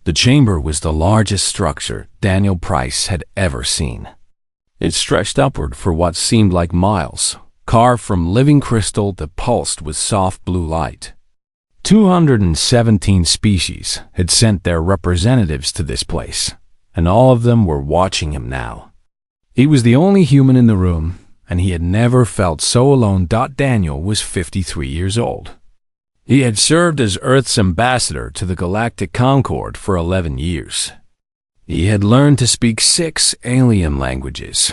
The chamber was the largest structure Daniel Price had ever seen. It stretched upward for what seemed like miles, carved from living crystal that pulsed with soft blue light. 217 species had sent their representatives to this place, and all of them were watching him now. He was the only human in the room, and he had never felt so alone. Daniel was 53 years old. He had served as Earth's ambassador to the Galactic Concord for 11 years. He had learned to speak 6 alien languages.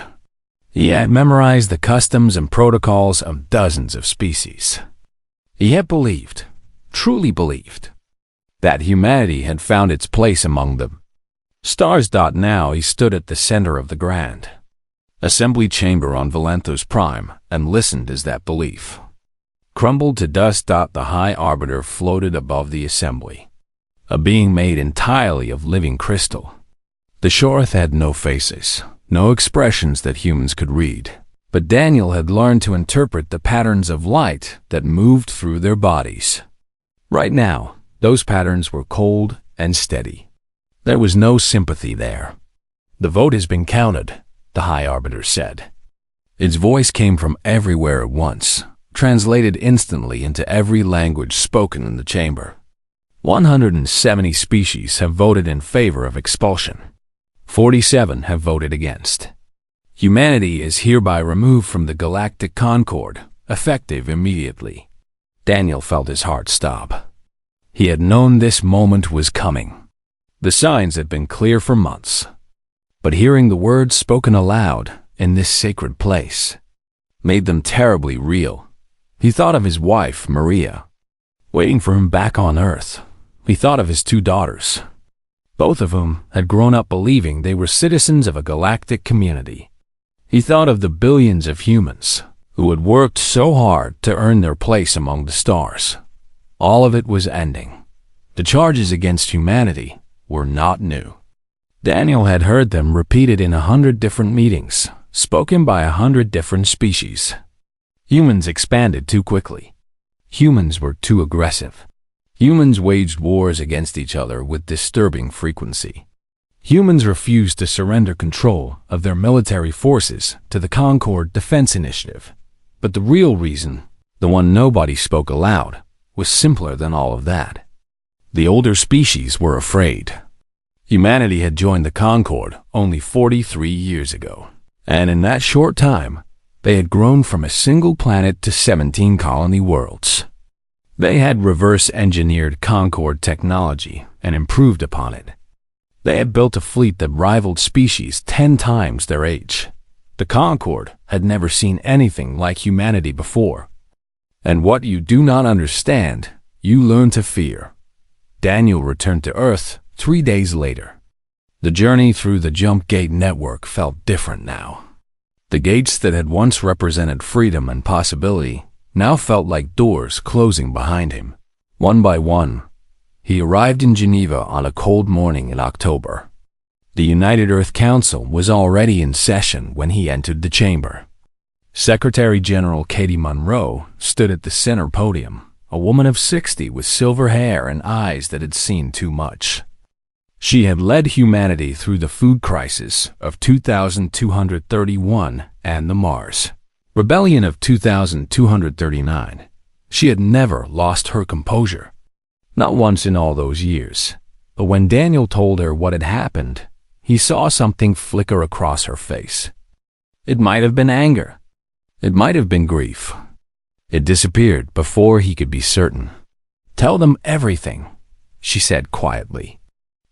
He had memorized the customs and protocols of dozens of species. He had believed, truly believed, that humanity had found its place among them. Stars. Now he stood at the center of the grand assembly chamber on Valenthos Prime and listened as that belief crumbled to dust. The High Arbiter floated above the assembly, a being made entirely of living crystal. The Shorth had no faces, no expressions that humans could read, but Daniel had learned to interpret the patterns of light that moved through their bodies. Right now, those patterns were cold and steady. There was no sympathy there. "The vote has been counted," the High Arbiter said. Its voice came from everywhere at once, translated instantly into every language spoken in the chamber. 170 species have voted in favor of expulsion. 47 have voted against. Humanity is hereby removed from the Galactic Concord, effective immediately. Daniel felt his heart stop. He had known this moment was coming. The signs had been clear for months. But hearing the words spoken aloud in this sacred place made them terribly real. He thought of his wife, Maria, waiting for him back on Earth. He thought of his 2 daughters, both of whom had grown up believing they were citizens of a galactic community. He thought of the billions of humans who had worked so hard to earn their place among the stars. All of it was ending. The charges against humanity were not new. Daniel had heard them repeated in 100 different meetings, spoken by 100 different species. Humans expanded too quickly. Humans were too aggressive. Humans waged wars against each other with disturbing frequency. Humans refused to surrender control of their military forces to the Concord Defense Initiative. But the real reason, the one nobody spoke aloud, was simpler than all of that. The older species were afraid. Humanity had joined the Concord only 43 years ago, and in that short time, they had grown from a single planet to 17 colony worlds. They had reverse-engineered Concord technology and improved upon it. They had built a fleet that rivaled species 10 times their age. The Concord had never seen anything like humanity before. And what you do not understand, you learn to fear. Daniel returned to Earth 3 days later. The journey through the Jump Gate network felt different now. The gates that had once represented freedom and possibility now felt like doors closing behind him. One by one, he arrived in Geneva on a cold morning in October. The United Earth Council was already in session when he entered the chamber. Secretary General Katie Monroe stood at the center podium, a woman of 60 with silver hair and eyes that had seen too much. She had led humanity through the food crisis of 2231 and the Mars Rebellion of 2239. She had never lost her composure. Not once in all those years. But when Daniel told her what had happened, he saw something flicker across her face. It might have been anger. It might have been grief. It disappeared before he could be certain. "Tell them everything," she said quietly.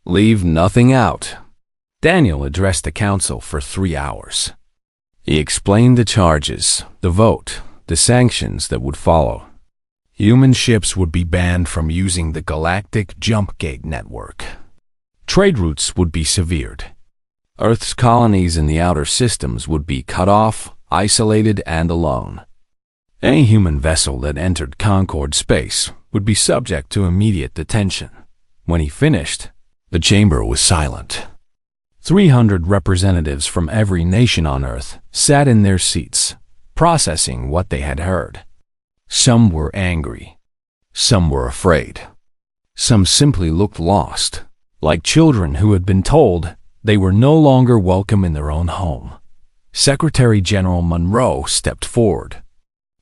"Leave nothing out." Daniel addressed the council for 3 hours. He explained the charges, the vote, the sanctions that would follow. Human ships would be banned from using the Galactic Jump Gate network. Trade routes would be severed. Earth's colonies in the outer systems would be cut off, isolated, and alone. Any human vessel that entered Concord space would be subject to immediate detention. When he finished, the chamber was silent. 300 representatives from every nation on Earth sat in their seats, processing what they had heard. Some were angry. Some were afraid. Some simply looked lost, Like children who had been told they were no longer welcome in their own home. Secretary General Monroe stepped forward.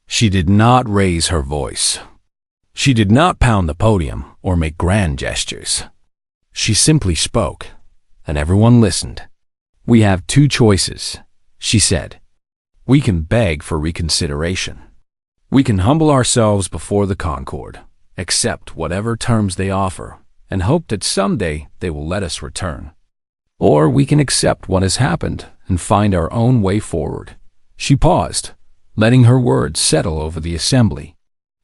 She did not raise her voice. She did not pound the podium or make grand gestures. She simply spoke, and everyone listened. "We have two choices," she said. "We can beg for reconsideration. We can humble ourselves before the Concord, accept whatever terms they offer, and hope that someday they will let us return. Or we can accept what has happened and find our own way forward." She paused, letting her words settle over the assembly.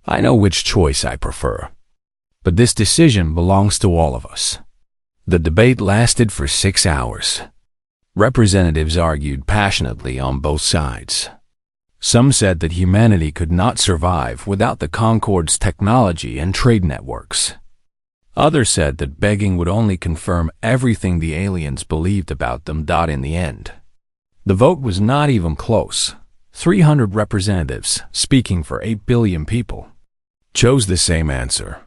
"I know which choice I prefer, but this decision belongs to all of us." The debate lasted for 6 hours. Representatives argued passionately on both sides. Some said that humanity could not survive without the Concord's technology and trade networks. Others said that begging would only confirm everything the aliens believed about them. In the end, the vote was not even close. 300 representatives, speaking for 8 billion people, chose the same answer.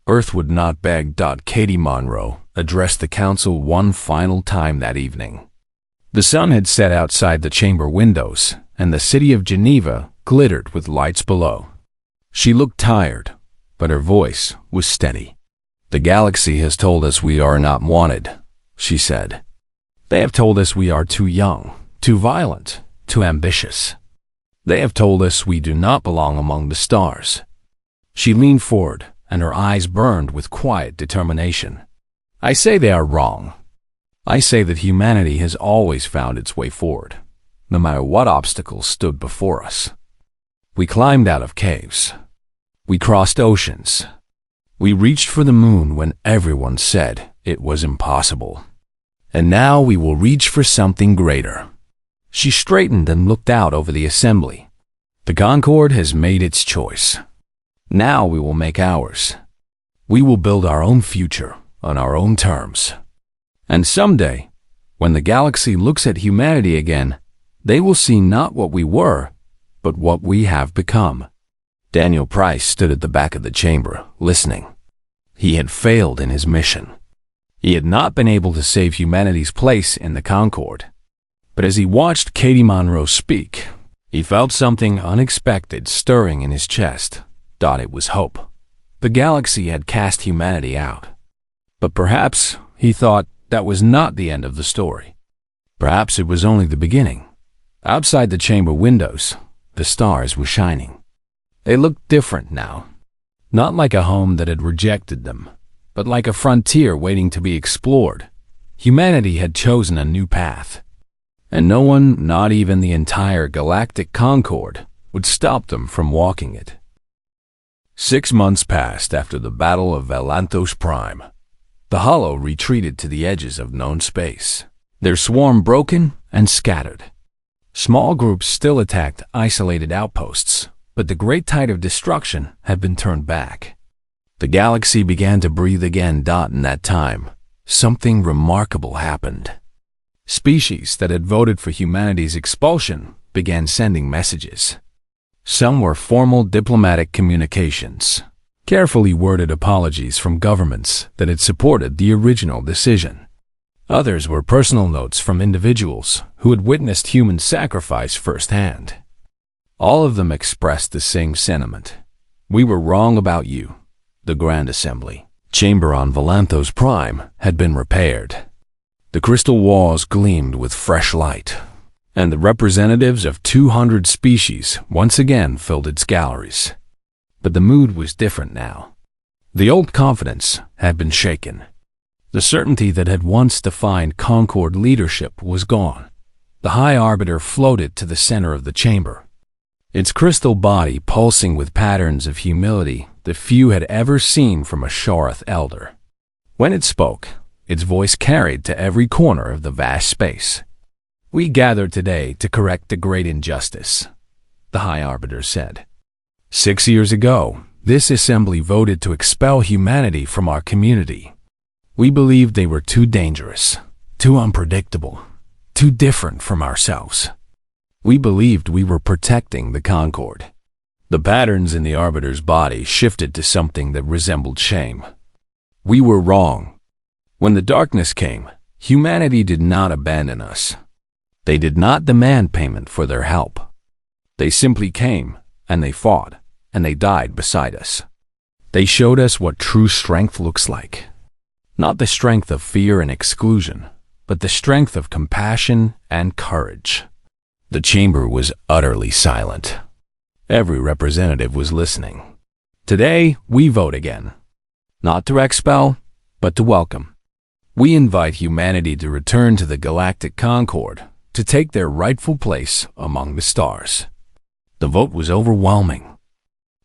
Earth would not beg. Katie Monroe addressed the council one final time that evening. The sun had set outside the chamber windows, and the city of Geneva glittered with lights below. She looked tired, but her voice was steady. "The galaxy has told us we are not wanted," she said. "They have told us we are too young, too violent, too ambitious. They have told us we do not belong among the stars." She leaned forward, and her eyes burned with quiet determination. "I say they are wrong. I say that humanity has always found its way forward, no matter what obstacles stood before us. We climbed out of caves. We crossed oceans. We reached for the moon when everyone said it was impossible. And now we will reach for something greater." She straightened and looked out over the assembly. "The Concord has made its choice. Now we will make ours. We will build our own future on our own terms. And someday, when the galaxy looks at humanity again, they will see not what we were, but what we have become." Daniel Price stood at the back of the chamber, listening. He had failed in his mission. He had not been able to save humanity's place in the Concord. But as he watched Katie Monroe speak, he felt something unexpected stirring in his chest. It was hope. The galaxy had cast humanity out. But perhaps, he thought, that was not the end of the story. Perhaps it was only the beginning. Outside the chamber windows, the stars were shining. They looked different now. Not like a home that had rejected them, but like a frontier waiting to be explored. Humanity had chosen a new path. And no one, not even the entire Galactic Concord, would stop them from walking it. 6 months passed after the Battle of Valanthos Prime. The Hollow retreated to the edges of known space, their swarm broken and scattered. Small groups still attacked isolated outposts, but the great tide of destruction had been turned back. The galaxy began to breathe again. In that time, something remarkable happened. Species that had voted for humanity's expulsion began sending messages. Some were formal diplomatic communications, carefully worded apologies from governments that had supported the original decision. Others were personal notes from individuals who had witnessed human sacrifice firsthand. All of them expressed the same sentiment. "We were wrong about you." The Grand Assembly chamber on Valanthos Prime had been repaired. The crystal walls gleamed with fresh light, and the representatives of 200 species once again filled its galleries. But the mood was different now. The old confidence had been shaken. The certainty that had once defined Concord leadership was gone. The High Arbiter floated to the center of the chamber, its crystal body pulsing with patterns of humility that few had ever seen from a Sharath elder. When it spoke, its voice carried to every corner of the vast space. "We gathered today to correct a great injustice," the High Arbiter said. 6 years ago, this assembly voted to expel humanity from our community. We believed they were too dangerous, too unpredictable, too different from ourselves. We believed we were protecting the Concord. The patterns in the Arbiter's body shifted to something that resembled shame. We were wrong. When the darkness came, humanity did not abandon us. They did not demand payment for their help. They simply came, and they fought, and they died beside us. They showed us what true strength looks like. Not the strength of fear and exclusion, but the strength of compassion and courage. The chamber was utterly silent. Every representative was listening. Today, we vote again. Not to expel, but to welcome. We invite humanity to return to the Galactic Concord, to take their rightful place among the stars. The vote was overwhelming.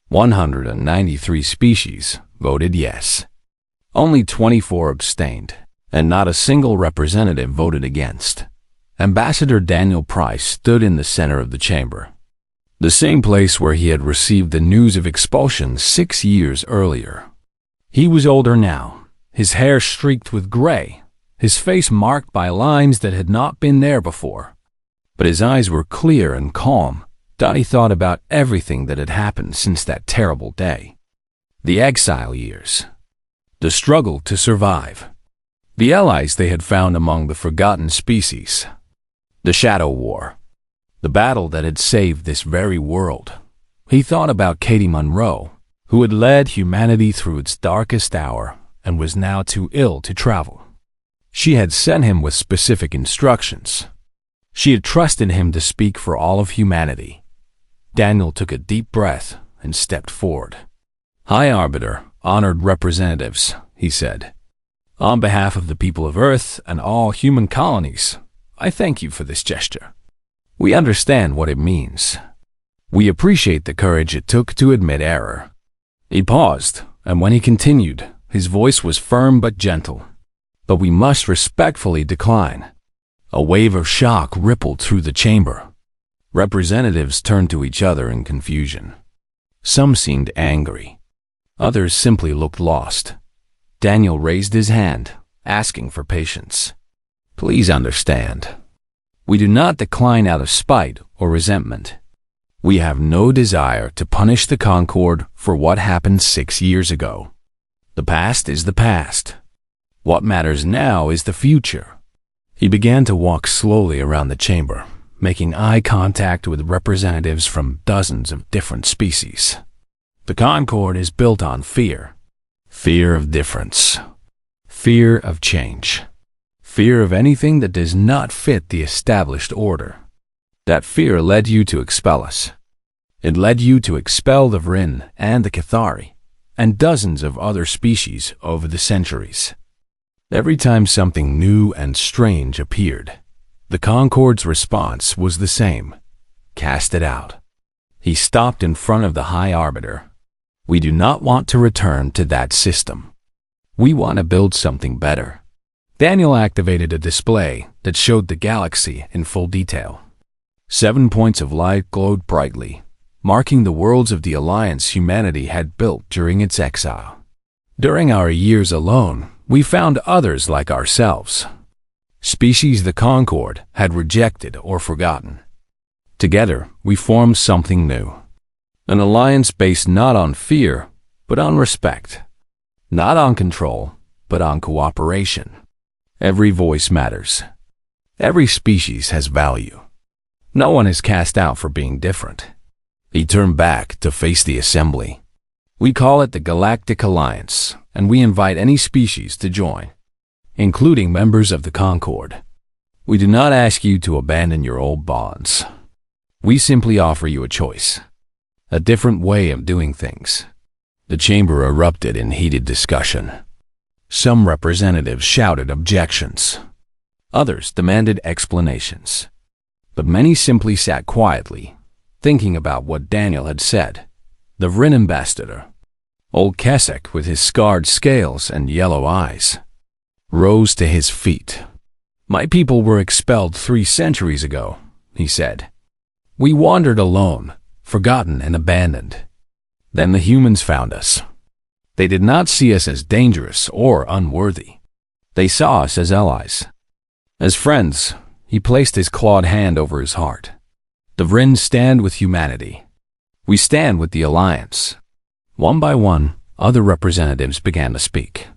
193 species voted yes. Only 24 abstained, and not a single representative voted against. Ambassador Daniel Price stood in the center of the chamber, the same place where he had received the news of expulsion 6 years earlier. He was older now, his hair streaked with gray, his face marked by lines that had not been there before. But his eyes were clear and calm. He thought about everything that had happened since that terrible day. The exile years. The struggle to survive. The allies they had found among the forgotten species. The Shadow War. The battle that had saved this very world. He thought about Katie Monroe, who had led humanity through its darkest hour and was now too ill to travel. She had sent him with specific instructions. She had trusted him to speak for all of humanity. Daniel took a deep breath and stepped forward. "High Arbiter, honored representatives," he said. "On behalf of the people of Earth and all human colonies, I thank you for this gesture. We understand what it means. We appreciate the courage it took to admit error." He paused, and when he continued, his voice was firm but gentle. "But we must respectfully decline." A wave of shock rippled through the chamber. Representatives turned to each other in confusion. Some seemed angry. Others simply looked lost. Daniel raised his hand, asking for patience. "Please understand. We do not decline out of spite or resentment. We have no desire to punish the Concord for what happened 6 years ago. The past is the past. What matters now is the future." He began to walk slowly around the chamber, making eye contact with representatives from dozens of different species. The Concord is built on fear. Fear of difference. Fear of change. Fear of anything that does not fit the established order. That fear led you to expel us. It led you to expel the Vryn and the Cathari, and dozens of other species over the centuries. Every time something new and strange appeared, the Concord's response was the same: cast it out. He stopped in front of the High Arbiter. "We do not want to return to that system. We want to build something better." Daniel activated a display that showed the galaxy in full detail. 7 points of light glowed brightly, marking the worlds of the alliance humanity had built during its exile. During our years alone, we found others like ourselves. Species the Concord had rejected or forgotten. Together, we formed something new. An alliance based not on fear, but on respect. Not on control, but on cooperation. Every voice matters. Every species has value. No one is cast out for being different. He turned back to face the assembly. "We call it the Galactic Alliance, and we invite any species to join, including members of the Concord. We do not ask you to abandon your old bonds. We simply offer you a choice, a different way of doing things." The chamber erupted in heated discussion. Some representatives shouted objections. Others demanded explanations. But many simply sat quietly, thinking about what Daniel had said. The Vryn ambassador, old Kesek with his scarred scales and yellow eyes, rose to his feet. "My people were expelled 3 centuries ago," he said. "We wandered alone, forgotten and abandoned. Then the humans found us. They did not see us as dangerous or unworthy. They saw us as allies, as friends." He placed his clawed hand over his heart. "The Vryn stand with humanity. We stand with the Alliance." One by one, other representatives began to speak.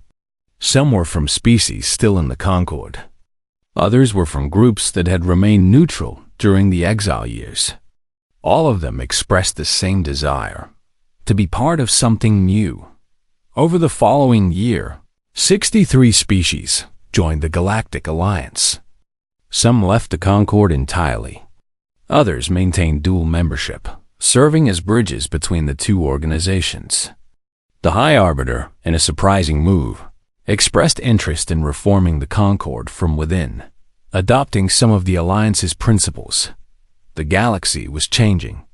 Some were from species still in the Concorde. Others were from groups that had remained neutral during the exile years. All of them expressed the same desire, to be part of something new. Over the following year, 63 species joined the Galactic Alliance. Some left the Concorde entirely. Others maintained dual membership, serving as bridges between the two organizations. The High Arbiter, in a surprising move, expressed interest in reforming the Concorde from within, adopting some of the Alliance's principles. The galaxy was changing.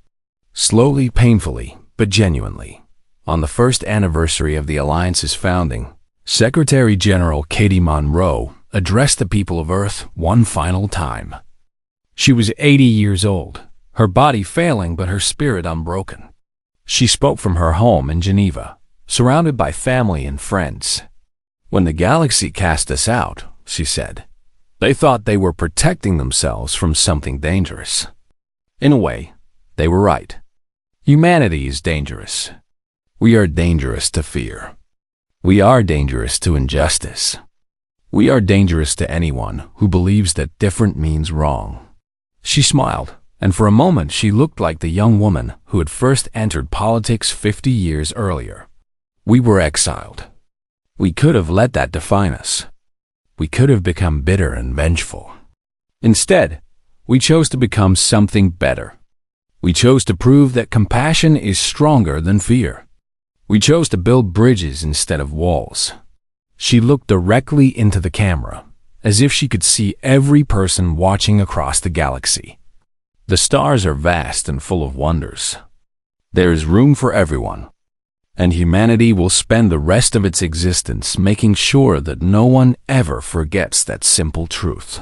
Slowly, painfully, but genuinely. On the first anniversary of the Alliance's founding, Secretary General Katie Monroe addressed the people of Earth one final time. She was 80 years old, her body failing but her spirit unbroken. She spoke from her home in Geneva, surrounded by family and friends. When the galaxy cast us out, she said, they thought they were protecting themselves from something dangerous. In a way, they were right. Humanity is dangerous. We are dangerous to fear. We are dangerous to injustice. We are dangerous to anyone who believes that different means wrong. She smiled, and for a moment she looked like the young woman who had first entered politics 50 years earlier. We were exiled. We could have let that define us. We could have become bitter and vengeful. Instead, we chose to become something better. We chose to prove that compassion is stronger than fear. We chose to build bridges instead of walls. She looked directly into the camera, as if she could see every person watching across the galaxy. The stars are vast and full of wonders. There is room for everyone, and humanity will spend the rest of its existence making sure that no one ever forgets that simple truth.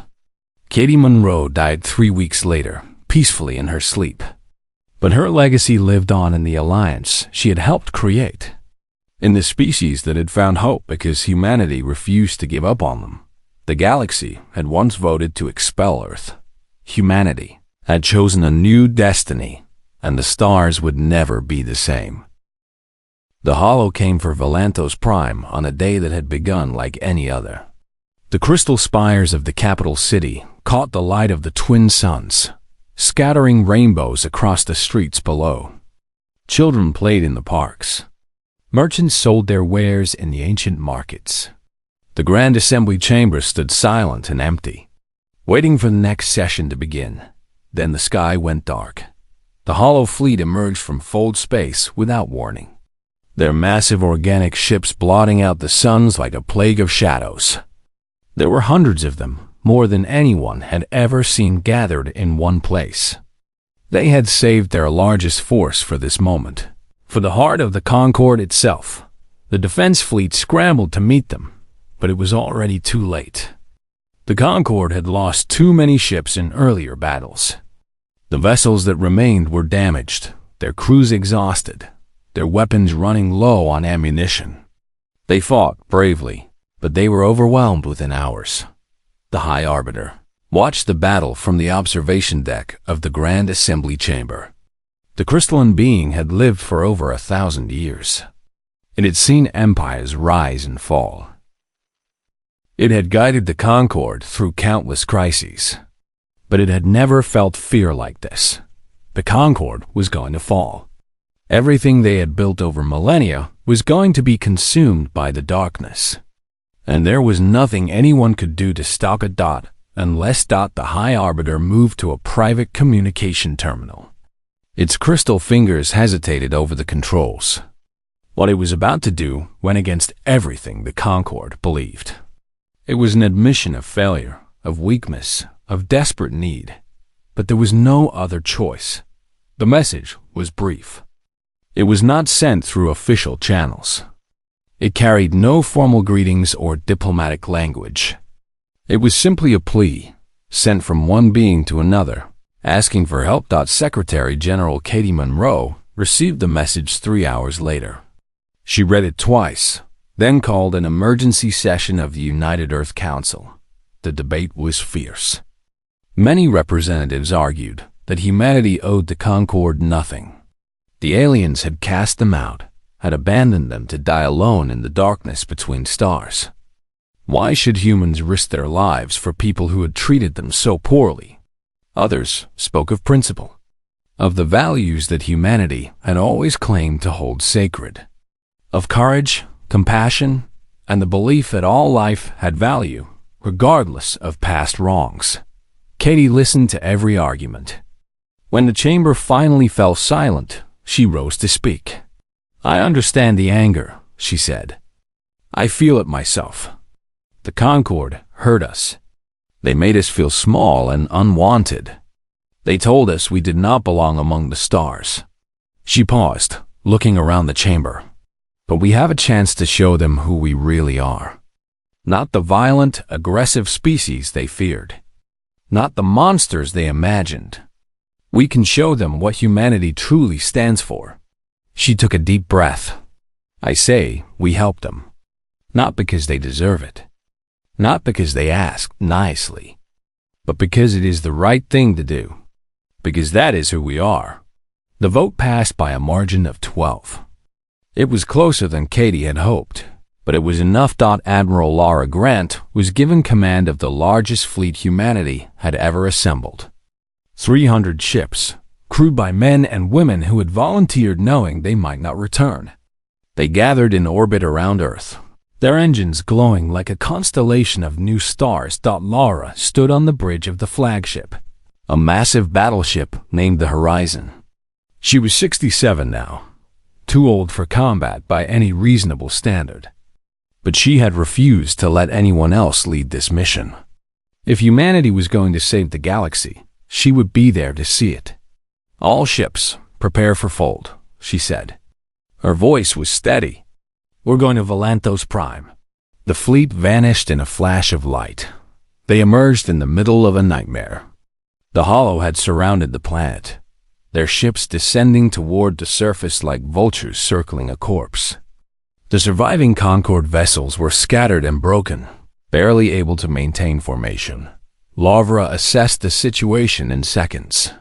Katie Monroe died 3 weeks later, peacefully in her sleep. But her legacy lived on in the alliance she had helped create, in the species that had found hope because humanity refused to give up on them. The galaxy had once voted to expel Earth. Humanity had chosen a new destiny, and the stars would never be the same. The Hollow came for Valantos Prime on a day that had begun like any other. The crystal spires of the capital city caught the light of the twin suns, scattering rainbows across the streets below. Children played in the parks. Merchants sold their wares in the ancient markets. The Grand Assembly Chamber stood silent and empty, waiting for the next session to begin. Then the sky went dark. The Hollow fleet emerged from fold space without warning, their massive organic ships blotting out the suns like a plague of shadows. There were hundreds of them, more than anyone had ever seen gathered in one place. They had saved their largest force for this moment. For the heart of the Concorde itself, the defense fleet scrambled to meet them, but it was already too late. The Concorde had lost too many ships in earlier battles. The vessels that remained were damaged, their crews exhausted, their weapons running low on ammunition. They fought bravely, but they were overwhelmed within hours. The High Arbiter watched the battle from the observation deck of the Grand Assembly Chamber. The crystalline being had lived for over 1,000 years. It had seen empires rise and fall. It had guided the Concorde through countless crises, but it had never felt fear like this. The Concorde was going to fall. Everything they had built over millennia was going to be consumed by the darkness. And there was nothing anyone could do to stop it. Unless the High Arbiter moved to a private communication terminal. Its crystal fingers hesitated over the controls. What it was about to do went against everything the Concorde believed. It was an admission of failure, of weakness, of desperate need. But there was no other choice. The message was brief. It was not sent through official channels. It carried no formal greetings or diplomatic language. It was simply a plea, sent from one being to another, asking for help. Secretary General Katie Monroe received the message 3 hours later. She read it twice, then called an emergency session of the United Earth Council. The debate was fierce. Many representatives argued that humanity owed the Concorde nothing. The aliens had cast them out, had abandoned them to die alone in the darkness between stars. Why should humans risk their lives for people who had treated them so poorly? Others spoke of principle, of the values that humanity had always claimed to hold sacred, of courage, compassion, and the belief that all life had value, regardless of past wrongs. Katie listened to every argument. When the chamber finally fell silent, she rose to speak. "I understand the anger," she said. "I feel it myself. The Concord hurt us. They made us feel small and unwanted. They told us we did not belong among the stars." She paused, looking around the chamber. "But we have a chance to show them who we really are. Not the violent, aggressive species they feared. Not the monsters they imagined. We can show them what humanity truly stands for." She took a deep breath. "I say we help them. Not because they deserve it. Not because they asked nicely. But because it is the right thing to do. Because that is who we are." The vote passed by a margin of 12. It was closer than Katie had hoped, but it was enough. Admiral Laura Grant was given command of the largest fleet humanity had ever assembled. 300 ships, crewed by men and women who had volunteered knowing they might not return. They gathered in orbit around Earth, their engines glowing like a constellation of new stars. Laura stood on the bridge of the flagship, a massive battleship named the Horizon. She was 67 now, too old for combat by any reasonable standard. But she had refused to let anyone else lead this mission. If humanity was going to save the galaxy, she would be there to see it. "All ships, prepare for fold," she said. Her voice was steady. "We're going to Volanthos Prime." The fleet vanished in a flash of light. They emerged in the middle of a nightmare. The Hollow had surrounded the planet, their ships descending toward the surface like vultures circling a corpse. The surviving Concord vessels were scattered and broken, barely able to maintain formation. Laura assessed the situation in seconds.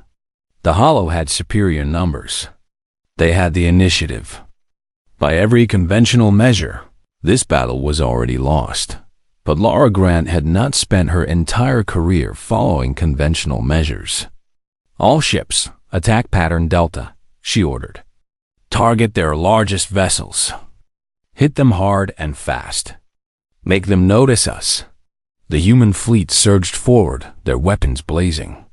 The Hollow had superior numbers. They had the initiative. By every conventional measure, this battle was already lost. But Laura Grant had not spent her entire career following conventional measures. "All ships, attack pattern Delta," she ordered. "Target their largest vessels. Hit them hard and fast. Make them notice us." The human fleet surged forward, their weapons blazing.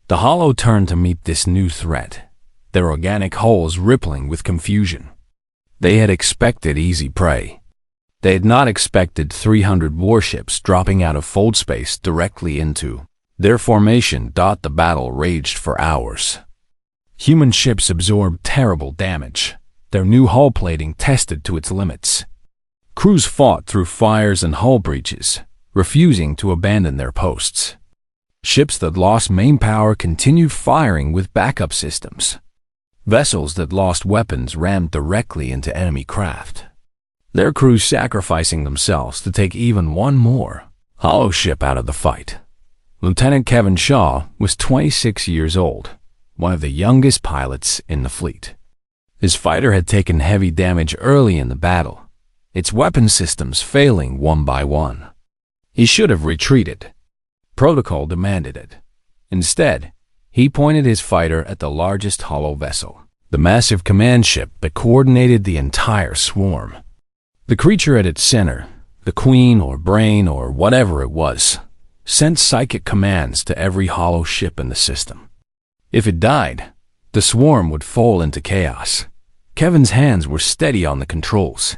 The Hollow turned to meet this new threat, their organic hulls rippling with confusion. They had expected easy prey. They had not expected 300 warships dropping out of fold space directly into their formation. The battle raged for hours. Human ships absorbed terrible damage, their new hull plating tested to its limits. Crews fought through fires and hull breaches, refusing to abandon their posts. Ships that lost main power continued firing with backup systems. Vessels that lost weapons rammed directly into enemy craft, their crews sacrificing themselves to take even one more Hollow ship out of the fight. Lieutenant Kevin Shaw was 26 years old, one of the youngest pilots in the fleet. His fighter had taken heavy damage early in the battle, its weapon systems failing one by one. He should have retreated. Protocol demanded it. Instead, he pointed his fighter at the largest Hollow vessel, the massive command ship that coordinated the entire swarm. The creature at its center, the queen or brain or whatever it was, sent psychic commands to every Hollow ship in the system. If it died, the swarm would fall into chaos. Kevin's hands were steady on the controls.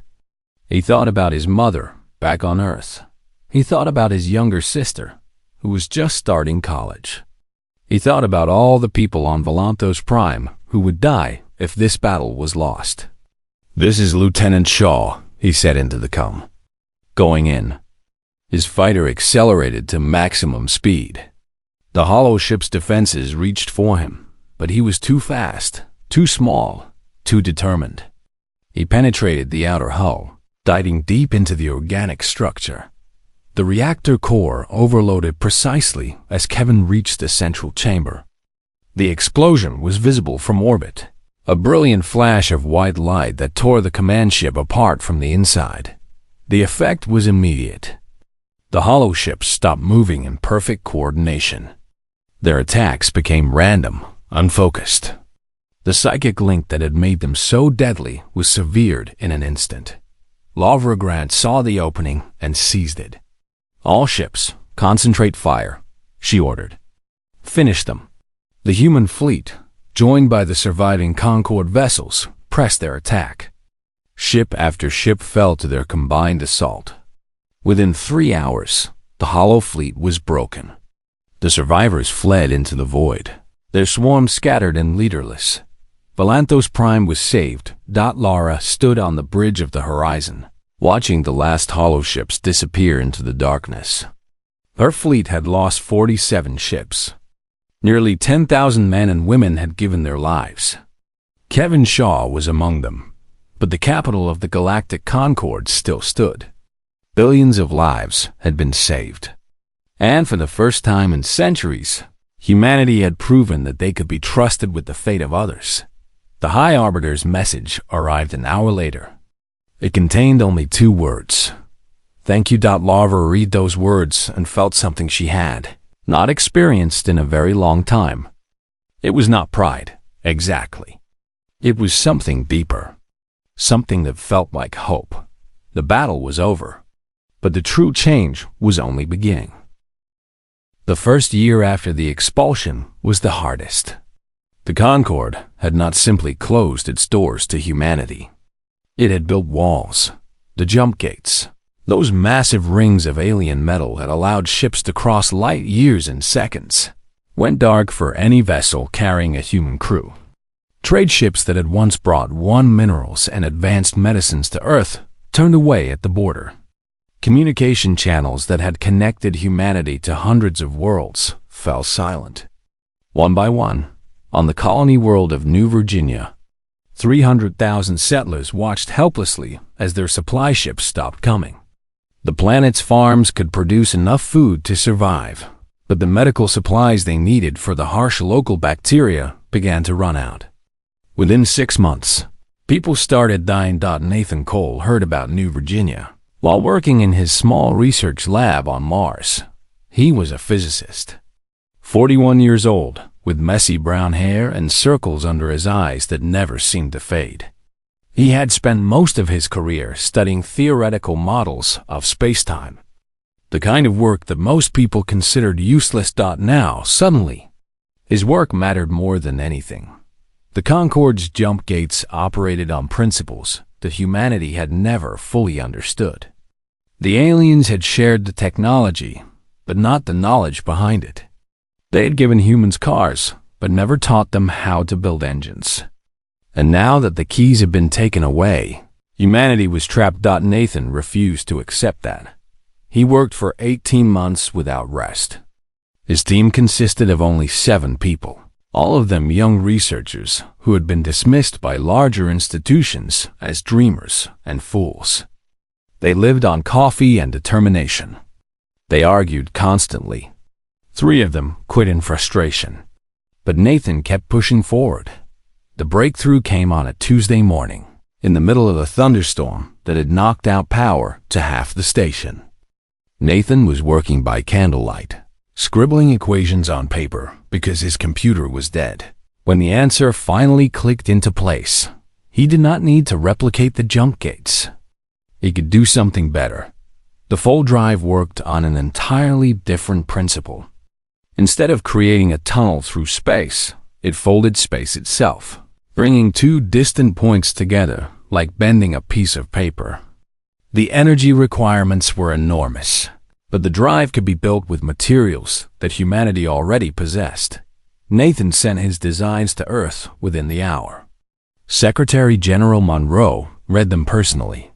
He thought about his mother back on Earth. He thought about his younger sister, who was just starting college. He thought about all the people on Volanthos Prime who would die if this battle was lost. "This is Lieutenant Shaw," he said into the comm. "Going in." His fighter accelerated to maximum speed. The Hollow ship's defenses reached for him, but he was too fast, too small, too determined. He penetrated the outer hull, diving deep into the organic structure. The reactor core overloaded precisely as Kevin reached the central chamber. The explosion was visible from orbit, a brilliant flash of white light that tore the command ship apart from the inside. The effect was immediate. The hollow ships stopped moving in perfect coordination. Their attacks became random, unfocused. The psychic link that had made them so deadly was severed in an instant. Lovrograd saw the opening and seized it. "All ships, concentrate fire," she ordered. "Finish them." The human fleet, joined by the surviving Concord vessels, pressed their attack. Ship after ship fell to their combined assault. Within 3 hours, the hollow fleet was broken. The survivors fled into the void, their swarm scattered and leaderless. Valanthos Prime was saved. Lara stood on the bridge of the horizon, watching the last hollow ships disappear into the darkness. Her fleet had lost 47 ships. Nearly 10,000 men and women had given their lives. Kevin Shaw was among them, but the capital of the Galactic Concord still stood. Billions of lives had been saved. And for the first time in centuries, humanity had proven that they could be trusted with the fate of others. The High Arbiter's message arrived an hour later. It contained only 2 words. Thank you. Larva read those words and felt something she had not experienced in a very long time. It was not pride, exactly. It was something deeper. Something that felt like hope. The battle was over, but the true change was only beginning. The first year after the expulsion was the hardest. The Concord had not simply closed its doors to humanity. It had built walls, the jump gates. Those massive rings of alien metal had allowed ships to cross light years in seconds. Went dark for any vessel carrying a human crew. Trade ships that had once brought minerals and advanced medicines to Earth turned away at the border. Communication channels that had connected humanity to hundreds of worlds fell silent. One by one, on the colony world of New Virginia, 300,000 settlers watched helplessly as their supply ships stopped coming. The planet's farms could produce enough food to survive, but the medical supplies they needed for the harsh local bacteria began to run out. Within 6 months, people started dying. Nathan Cole heard about New Virginia while working in his small research lab on Mars. He was a physicist. 41 years old, with messy brown hair and circles under his eyes that never seemed to fade. He had spent most of his career studying theoretical models of space-time, the kind of work that most people considered useless. Now, suddenly, his work mattered more than anything. The Concord's jump gates operated on principles that humanity had never fully understood. The aliens had shared the technology, but not the knowledge behind it. They had given humans cars, but never taught them how to build engines. And now that the keys had been taken away, humanity was trapped. Nathan refused to accept that. He worked for 18 months without rest. His team consisted of only 7 people, all of them young researchers who had been dismissed by larger institutions as dreamers and fools. They lived on coffee and determination. They argued constantly. 3 of them quit in frustration. But Nathan kept pushing forward. The breakthrough came on a Tuesday morning, in the middle of a thunderstorm that had knocked out power to half the station. Nathan was working by candlelight, scribbling equations on paper because his computer was dead. When the answer finally clicked into place, he did not need to replicate the jump gates. He could do something better. The full drive worked on an entirely different principle. Instead of creating a tunnel through space, it folded space itself, bringing 2 distant points together like bending a piece of paper. The energy requirements were enormous, but the drive could be built with materials that humanity already possessed. Nathan sent his designs to Earth within the hour. Secretary General Monroe read them personally.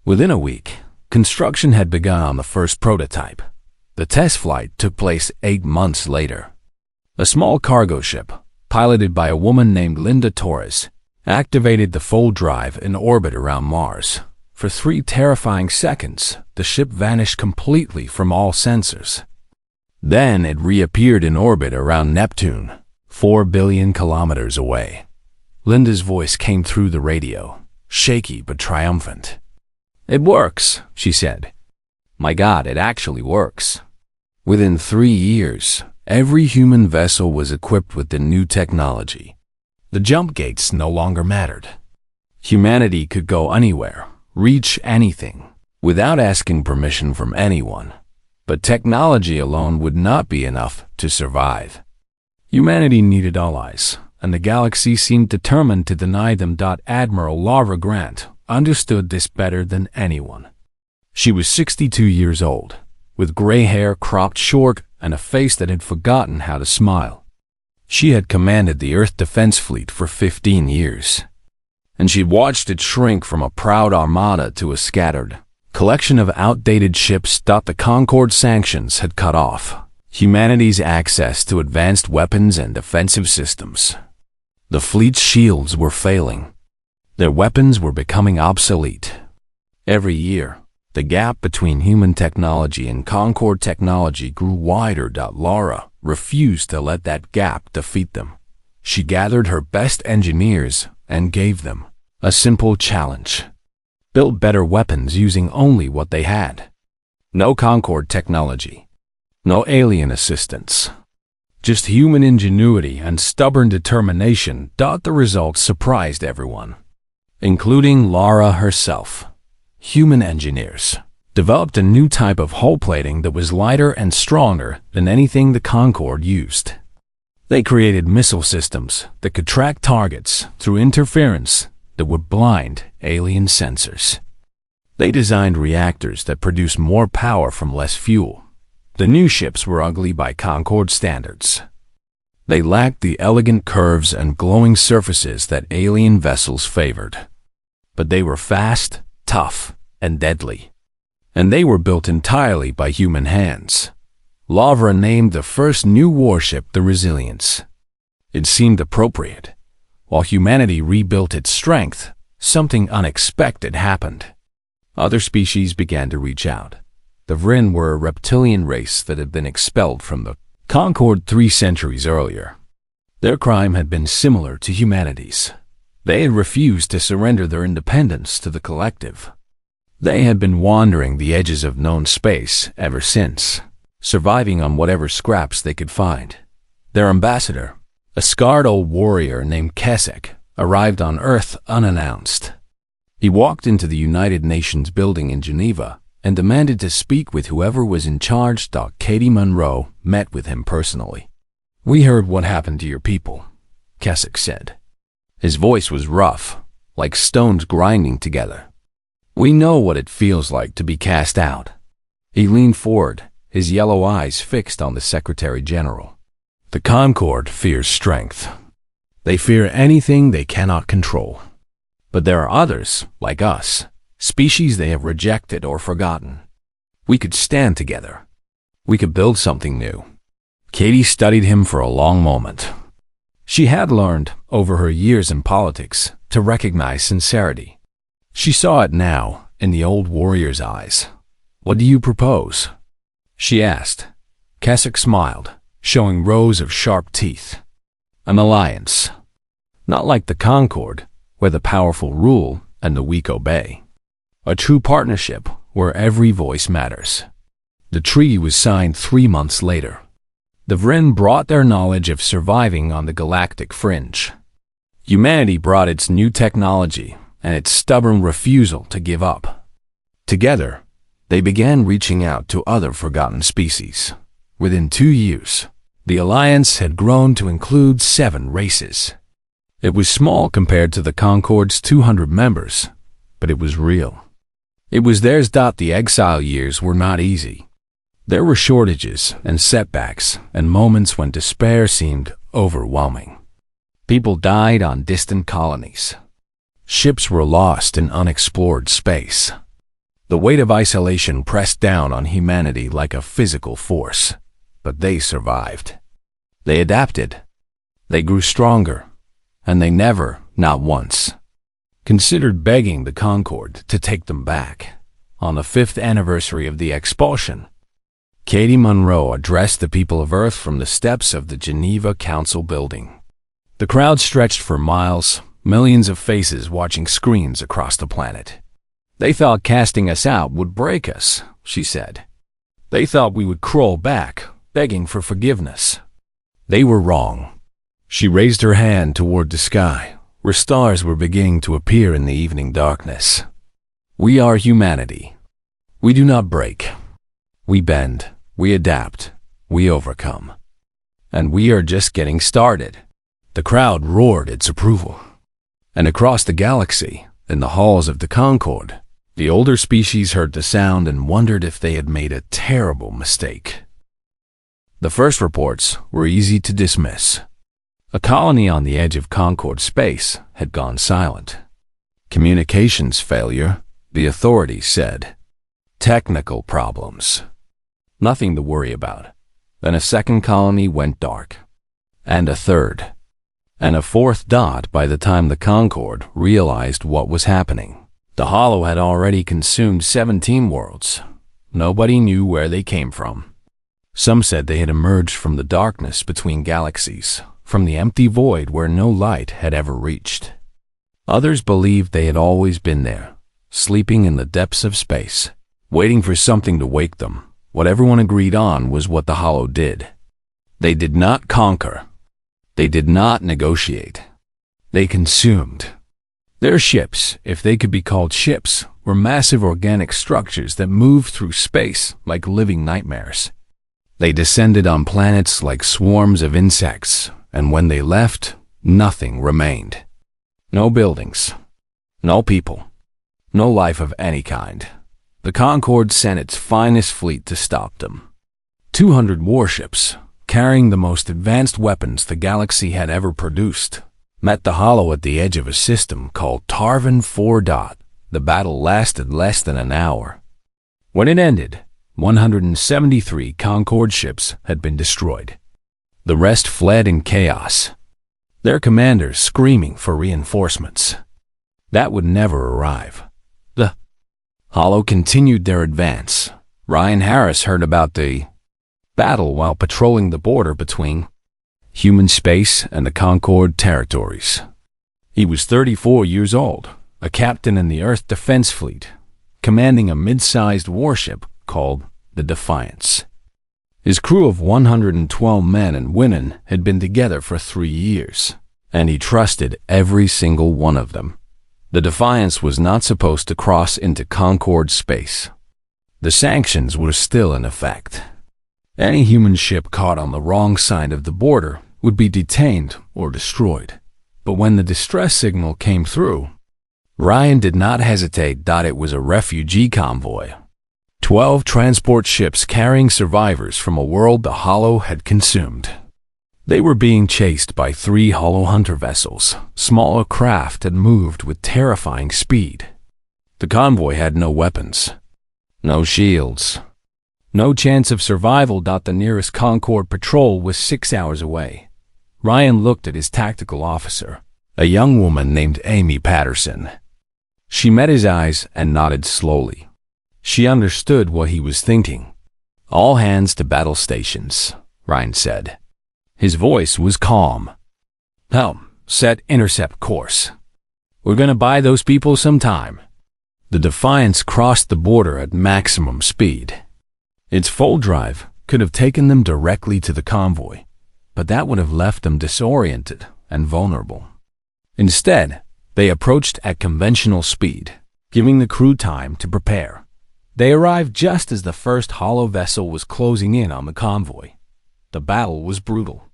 Within a week, construction had begun on the first prototype. The test flight took place 8 months later. A small cargo ship, piloted by a woman named Linda Torres, activated the full drive in orbit around Mars. For 3 terrifying seconds, the ship vanished completely from all sensors. Then it reappeared in orbit around Neptune, 4 billion kilometers away. Linda's voice came through the radio, shaky but triumphant. "It works," she said. My God, it actually works. Within 3 years, every human vessel was equipped with the new technology. The jump gates no longer mattered. Humanity could go anywhere, reach anything, without asking permission from anyone. But technology alone would not be enough to survive. Humanity needed allies, and the galaxy seemed determined to deny them. Admiral Lara Grant understood this better than anyone. She was 62 years old, with gray hair cropped short and a face that had forgotten how to smile. She had commanded the Earth Defense Fleet for 15 years, and she'd watched it shrink from a proud armada to a scattered collection of outdated ships. The Concord sanctions had cut off humanity's access to advanced weapons and defensive systems. The fleet's shields were failing. Their weapons were becoming obsolete. Every year, the gap between human technology and Concord technology grew wider. Lara refused to let that gap defeat them. She gathered her best engineers and gave them a simple challenge: build better weapons using only what they had. No Concord technology, no alien assistance, just human ingenuity and stubborn determination. The results surprised everyone, including Lara herself. Human engineers developed a new type of hull plating that was lighter and stronger than anything the Concord used. They created missile systems that could track targets through interference that would blind alien sensors. They designed reactors that produced more power from less fuel. The new ships were ugly by Concord standards. They lacked the elegant curves and glowing surfaces that alien vessels favored. But they were fast, tough, and deadly. And they were built entirely by human hands. Lara named the first new warship the Resilience. It seemed appropriate. While humanity rebuilt its strength, something unexpected happened. Other species began to reach out. The Vrin were a reptilian race that had been expelled from the Concord 3 centuries earlier. Their crime had been similar to humanity's. They had refused to surrender their independence to the collective. They had been wandering the edges of known space ever since, surviving on whatever scraps they could find. Their ambassador, a scarred old warrior named Kesek, arrived on Earth unannounced. He walked into the United Nations building in Geneva and demanded to speak with whoever was in charge. Katie Monroe met with him personally. "We heard what happened to your people," Kesek said. His voice was rough, like stones grinding together. "We know what it feels like to be cast out." He leaned forward, his yellow eyes fixed on the Secretary General. "The Concord fears strength. They fear anything they cannot control. But there are others, like us, species they have rejected or forgotten. We could stand together. We could build something new." Katie studied him for a long moment. She had learned, over her years in politics, to recognize sincerity. She saw it now in the old warrior's eyes. "What do you propose?" she asked. Kesek smiled, showing rows of sharp teeth. "An alliance. Not like the Concord, where the powerful rule and the weak obey. A true partnership where every voice matters." The treaty was signed 3 months later. The Vrin brought their knowledge of surviving on the galactic fringe. Humanity brought its new technology and its stubborn refusal to give up. Together, they began reaching out to other forgotten species. Within 2 years, the alliance had grown to include 7 races. It was small compared to the Concord's 200 members, but it was real. It was theirs. The exile years were not easy. There were shortages and setbacks and moments when despair seemed overwhelming. People died on distant colonies. Ships were lost in unexplored space. The weight of isolation pressed down on humanity like a physical force, but they survived. They adapted. They grew stronger, and they never, not once, considered begging the Concord to take them back. On the 5th anniversary of the expulsion, Katie Monroe addressed the people of Earth from the steps of the Geneva Council building. The crowd stretched for miles, millions of faces watching screens across the planet. They thought casting us out would break us, she said. They thought we would crawl back, begging for forgiveness. They were wrong. She raised her hand toward the sky, where stars were beginning to appear in the evening darkness. We are humanity. We do not break. We bend, we adapt, we overcome. And we are just getting started. The crowd roared its approval. And across the galaxy, in the halls of the Concord, the older species heard the sound and wondered if they had made a terrible mistake. The first reports were easy to dismiss. A colony on the edge of Concord space had gone silent. Communications failure, the authorities said. Technical problems. Nothing to worry about. Then a second colony went dark. And a third. And a fourth dot by the time the Concord realized what was happening. The Hollow had already consumed 17 worlds. Nobody knew where they came from. Some said they had emerged from the darkness between galaxies, from the empty void where no light had ever reached. Others believed they had always been there, sleeping in the depths of space, waiting for something to wake them. What everyone agreed on was what the Hollow did. They did not conquer. They did not negotiate. They consumed. Their ships, if they could be called ships, were massive organic structures that moved through space like living nightmares. They descended on planets like swarms of insects, and when they left, nothing remained. No buildings, no people, no life of any kind. The Concord sent its finest fleet to stop them. 200 warships, carrying the most advanced weapons the galaxy had ever produced, met the Hollow at the edge of a system called Tarvin 4. The battle lasted less than an hour. When it ended, 173 Concord ships had been destroyed. The rest fled in chaos, their commanders screaming for reinforcements. That would never arrive. The Hollow continued their advance. Ryan Harris heard about the battle while patrolling the border between human space and the Concord territories. He was 34 years old, a captain in the Earth Defense Fleet, commanding a mid-sized warship called the Defiance. His crew of 112 men and women had been together for 3 years, and he trusted every single one of them. The Defiance was not supposed to cross into Concord space. The sanctions were still in effect. Any human ship caught on the wrong side of the border would be detained or destroyed. But when the distress signal came through, Ryan did not hesitate. It was a refugee convoy. 12 transport ships carrying survivors from a world the Hollow had consumed. They were being chased by 3 Hollow hunter vessels, smaller craft that moved with terrifying speed. The convoy had no weapons, no shields, no chance of survival. The nearest Concord patrol was 6 hours away. Ryan looked at his tactical officer, a young woman named Amy Patterson. She met his eyes and nodded slowly. She understood what he was thinking. All hands to battle stations, Ryan said. His voice was calm. Helm, set intercept course. We're gonna buy those people some time. The Defiance crossed the border at maximum speed. Its full drive could have taken them directly to the convoy, but that would have left them disoriented and vulnerable. Instead, they approached at conventional speed, giving the crew time to prepare. They arrived just as the first Hollow vessel was closing in on the convoy. The battle was brutal.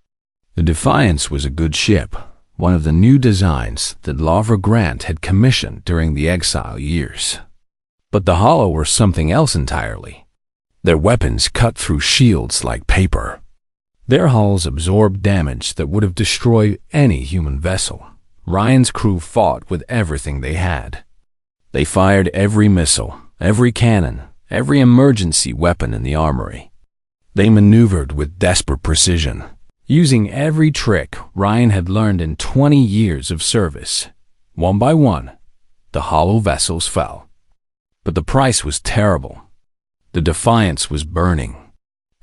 The Defiance was a good ship, one of the new designs that Lavra Grant had commissioned during the exile years. But the Hollow were something else entirely. Their weapons cut through shields like paper. Their hulls absorbed damage that would have destroyed any human vessel. Ryan's crew fought with everything they had. They fired every missile, every cannon, every emergency weapon in the armory. They maneuvered with desperate precision, using every trick Ryan had learned in 20 years of service. One by one, the Hollow vessels fell. But the price was terrible. The Defiance was burning.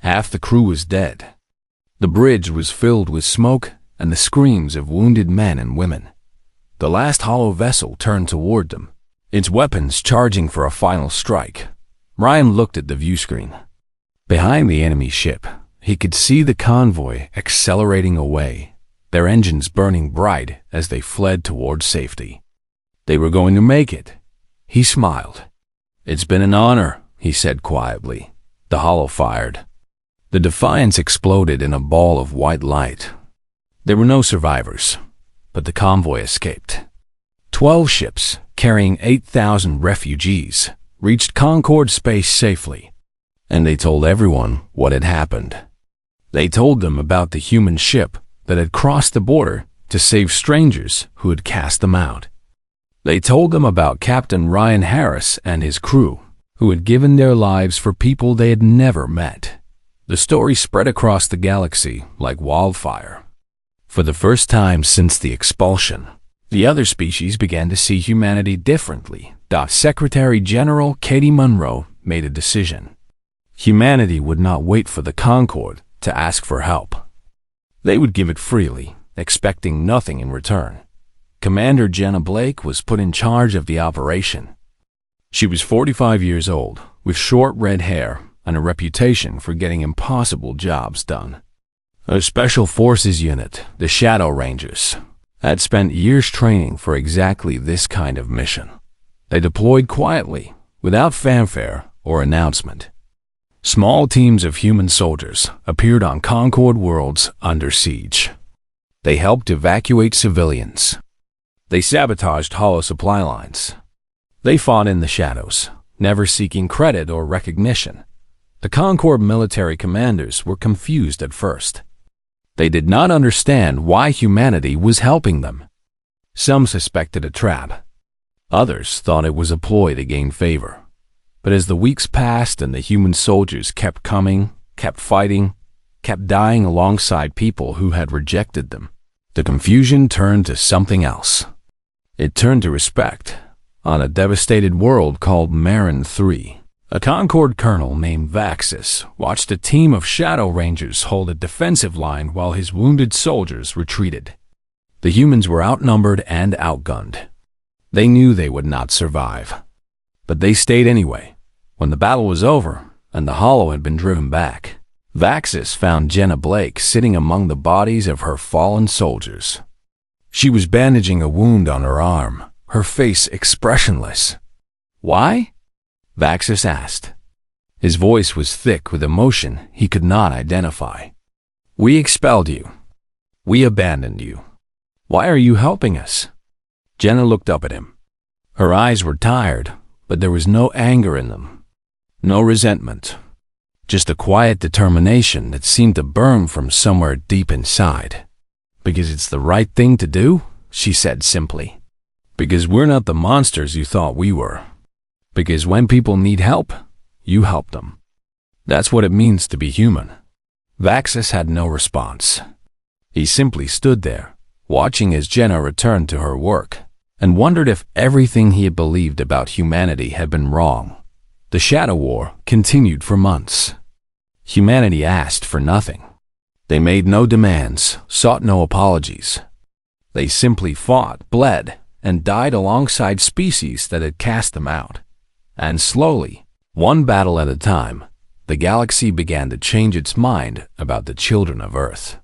Half the crew was dead. The bridge was filled with smoke and the screams of wounded men and women. The last Hollow vessel turned toward them, its weapons charging for a final strike. Ryan looked at the view screen. Behind the enemy ship, he could see the convoy accelerating away, their engines burning bright as they fled towards safety. They were going to make it. He smiled. "It's been an honor," he said quietly. The holo fired. The Defiance exploded in a ball of white light. There were no survivors, but the convoy escaped. 12 ships, carrying 8,000 refugees, reached Concord space safely, and they told everyone what had happened. They told them about the human ship that had crossed the border to save strangers who had cast them out. They told them about Captain Ryan Harris and his crew, who had given their lives for people they had never met. The story spread across the galaxy like wildfire. For the first time since the expulsion, the other species began to see humanity differently. Secretary General Katie Munro made a decision. Humanity would not wait for the Concorde to ask for help. They would give it freely, expecting nothing in return. Commander Jenna Blake was put in charge of the operation. She was 45 years old, with short red hair and a reputation for getting impossible jobs done. A special forces unit, the Shadow Rangers, had spent years training for exactly this kind of mission. They deployed quietly, without fanfare or announcement. Small teams of human soldiers appeared on Concord worlds under siege. They helped evacuate civilians. They sabotaged holo supply lines. They fought in the shadows, never seeking credit or recognition. The Concord military commanders were confused at first. They did not understand why humanity was helping them. Some suspected a trap. Others thought it was a ploy to gain favor. But as the weeks passed and the human soldiers kept coming, kept fighting, kept dying alongside people who had rejected them, the confusion turned to something else. It turned to respect. On a devastated world called Marin 3, a Concord colonel named Vaxis watched a team of Shadow Rangers hold a defensive line while his wounded soldiers retreated. The humans were outnumbered and outgunned. They knew they would not survive. But they stayed anyway. When the battle was over and the holo had been driven back, Vaxis found Jenna Blake sitting among the bodies of her fallen soldiers. She was bandaging a wound on her arm, her face expressionless. "Why?" Vaxis asked. His voice was thick with emotion he could not identify. "We expelled you. We abandoned you. Why are you helping us?" Jenna looked up at him. Her eyes were tired, but there was no anger in them. No resentment. Just a quiet determination that seemed to burn from somewhere deep inside. "Because it's the right thing to do," she said simply. "Because we're not the monsters you thought we were. Because when people need help, you help them. That's what it means to be human." Vaxis had no response. He simply stood there, watching as Jenna returned to her work, and wondered if everything he had believed about humanity had been wrong. The Shadow War continued for months. Humanity asked for nothing. They made no demands, sought no apologies. They simply fought, bled, and died alongside species that had cast them out. And slowly, one battle at a time, the galaxy began to change its mind about the children of Earth.